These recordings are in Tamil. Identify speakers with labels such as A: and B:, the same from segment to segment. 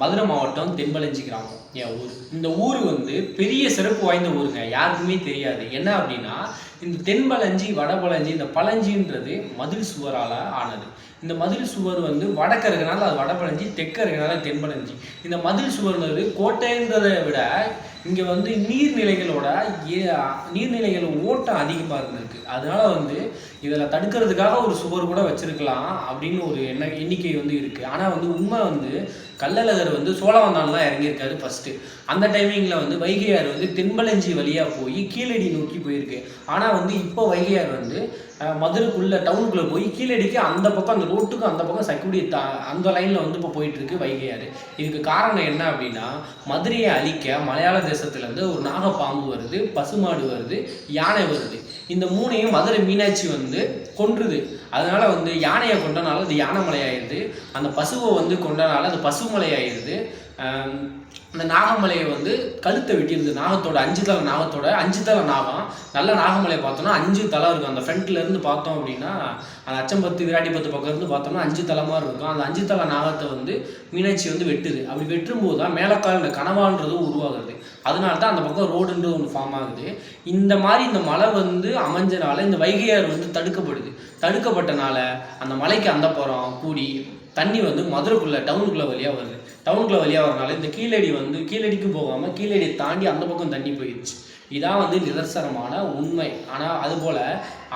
A: மதுரை மாவட்டம் தென்பலஞ்சி கிராமம் என் ஊர். இந்த ஊர் வந்து பெரிய சிறப்பு வாய்ந்த ஊருங்க. யாருக்குமே தெரியாது. என்ன அப்படின்னா, இந்த தென்பலஞ்சி வடபலஞ்சி இந்த பலஞ்சின்றது மதில் சுவரால் ஆனது. இந்த மதில் சுவர் வந்து வடக்க இருக்கனால அது வடபலஞ்சி, தெற்க இருக்கனால தென்பலஞ்சி. இந்த மதில் சுவர்ன்றது கோட்டைன்றதை விட இங்கே வந்து நீர்நிலைகள் ஓட்டம் அதிகமாக இருந்திருக்கு. அதனால வந்து இதில் தடுக்கிறதுக்காக ஒரு சுவர் கூட வச்சிருக்கலாம் அப்படின்னு ஒரு எண்ணிக்கை வந்து இருக்குது. ஆனால் வந்து உண்மை வந்து கள்ளழகர் வந்து சோழவந்தான் தான் இறங்கியிருக்காரு ஃபஸ்ட்டு. அந்த டைமிங்கில் வந்து வைகையார் வந்து தென்பலஞ்சி வழியாக போய் கீழடி நோக்கி போயிருக்கு. ஆனால் வந்து இப்போ வைகையார் வந்து மதுரைக்குள்ளே டவுனுக்குள்ளே போய் கீழடிக்கு அந்த பக்கம் அந்த ரோட்டுக்கு அந்த பக்கம் சக்குடி அந்த லைனில் வந்து இப்போ போயிட்டுருக்கு வைகையார். இதுக்கு காரணம் என்ன அப்படின்னா, மதுரையை அழிக்க மலையாள தேசத்துலேருந்து ஒரு நாகப்பாம்பு வருது, பசுமாடு வருது, யானை வருது. இந்த மூணையும் மதுரை மீனாட்சி வந்து கொன்றுது. அதனால வந்து யானையை கொண்டனால அது யானை மலை ஆயிடுது, அந்த பசுவை வந்து கொண்டனால அது பசுமலை ஆயிடுது. அந்த நாகமலையை வந்து கழுத்தை வெட்டிடுது. நாகத்தோட 5 தலை நாகத்தோட 5 தலை நாகம். நல்ல நாகமலையை பார்த்தோம்னா 5 தலை இருக்கும். அந்த ஃப்ரண்ட்ல இருந்து பார்த்தோம் அப்படின்னா, அந்த அச்சம்பத்து விராட்டிப்பத்து பக்கம் இருந்து பார்த்தோம்னா 5 தலை மாதிரி இருக்கும். அந்த 5 தலை நாகத்தை வந்து மீனாட்சி வந்து வெட்டுது. அப்படி வெட்டும்போது தான் மேலக்கால் இந்த கனவான்றதும் உருவாகுது. அதனால தான் அந்த பக்கம் ரோடுன்றது ஒன்று ஃபார்ம் ஆகுது. இந்த மாதிரி இந்த மலை வந்து அமைஞ்சனால இந்த வைகையார் வந்து தடுக்கப்பட்டனால அந்த மலைக்கு அந்த புறம் கூடி தண்ணி வந்து மதுரைக்குள்ளே டவுனுக்குள்ளே வழியாக வருது. டவுனுக்குள்ளே வழியாக வரனால இந்த கீழடி வந்து கீழடிக்கும் போகாமல் கீழடியை தாண்டி அந்த பக்கம் தண்ணி போயிடுச்சு. இதான் வந்து நிதர்சனமான உண்மை. ஆனால் அதுபோல்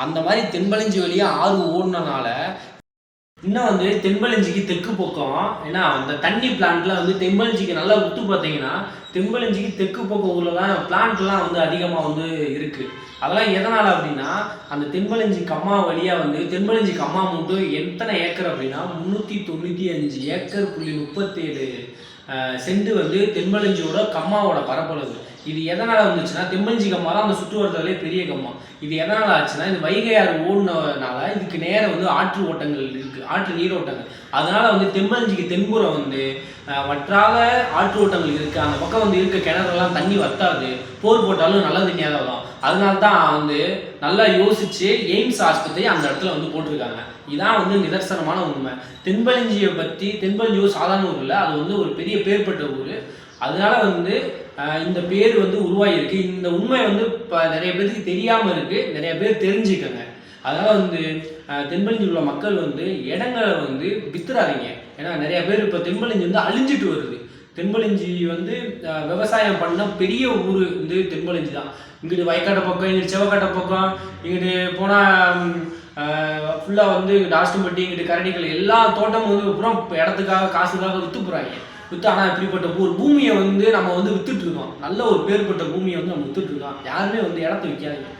A: அந்த மாதிரி தென்பலஞ்சி வழியாக ஆறு ஓடினால இன்னும் வந்து தென்பலஞ்சிக்கு தெற்கு பக்கம், ஏன்னா அந்த தண்ணி பிளான்ட்லாம் வந்து தென்பலஞ்சிக்கு நல்லா உத்து பார்த்தீங்கன்னா தென்பலஞ்சிக்கு தெற்கு பக்கம் ஊரில் தான் பிளான்ட்லாம் வந்து அதிகமாக வந்து இருக்குது. அதெல்லாம் எதனால் அப்படின்னா, அந்த தென்பலஞ்சி கம்மா வழியாக வந்து தென்பலஞ்சி கம்மா மட்டும் எத்தனை ஏக்கர் அப்படின்னா 395 ஏக்கர் புள்ளி 37 சென்ட் வந்து தென்பலஞ்சியோட கம்மாவோட பரப்பளவு. இது எதனால் வந்துச்சுன்னா, தென்பலஞ்சி கம்மா தான் அந்த சுற்றுவட்டத்திலே பெரிய கம்மா. இது எதனால் ஆச்சுன்னா, இந்த வைகையார் ஓடினதுனால இதுக்கு நேரம் வந்து ஆற்று ஓட்டங்கள் இருக்குது, ஆற்று நீரோட்டங்கள். அதனால வந்து தென்பலஞ்சிக்கு தென்புறம் வந்து வற்றாத ஆற்று ஓட்டங்கள் இருக்குது. அந்த பக்கம் வந்து இருக்க கிணறுலாம் தண்ணி வற்றாது, போர் போட்டாலும் நல்ல தண்ணியாக தான் வரும். அதனால தான் வந்து நல்லா யோசிச்சு எய்ம்ஸ் ஆஸ்பத்திரி அந்த இடத்துல வந்து போட்டிருக்காங்க. இதான் வந்து நிதர்சனமான உண்மை. தென்பலஞ்சியை பற்றி, தென்பலஞ்சி ஒரு சாதாரண ஊர் இல்லை, அது வந்து ஒரு பெரிய பேர்பட்ட ஊர். அதனால வந்து இந்த பேர் வந்து உருவாகிருக்கு. இந்த உண்மை வந்து இப்போ நிறைய பேருக்கு தெரியாமல் இருக்குது, நிறைய பேர் தெரிஞ்சுக்கங்க. அதனால் வந்து தென்பலஞ்சி உள்ள மக்கள் வந்து இடங்களை வந்து வித்துறாதீங்க. ஏன்னா நிறைய பேர் இப்போ தென்பலஞ்சி வந்து அழிஞ்சிட்டு வருது. தென்பலஞ்சி வந்து விவசாயம் பண்ண பெரிய ஊர் வந்து தென்பலஞ்சி தான். இங்கிட்டு வயக்காட்டை பக்கம், இங்கிட்டு செவக்காட்டை பக்கம், இங்கிட்டு போனால் ஃபுல்லாக வந்து இங்கிட்டு ஆஸ்டம்பட்டி, இங்கிட்டு கரடிகள் எல்லா தோட்டமும் வந்து அப்புறம் இடத்துக்காக காசுக்காக விற்று போகிறாங்க. ஆனால் இப்படிப்பட்ட ஒரு பூமியை வந்து நம்ம வந்து வித்துட்டு இருக்கோம். நல்ல ஒரு பேர்பட்ட பூமியை வந்து நம்ம வித்துட்டு இருக்கோம். யாருமே வந்து இடத்த விற்காதீங்க.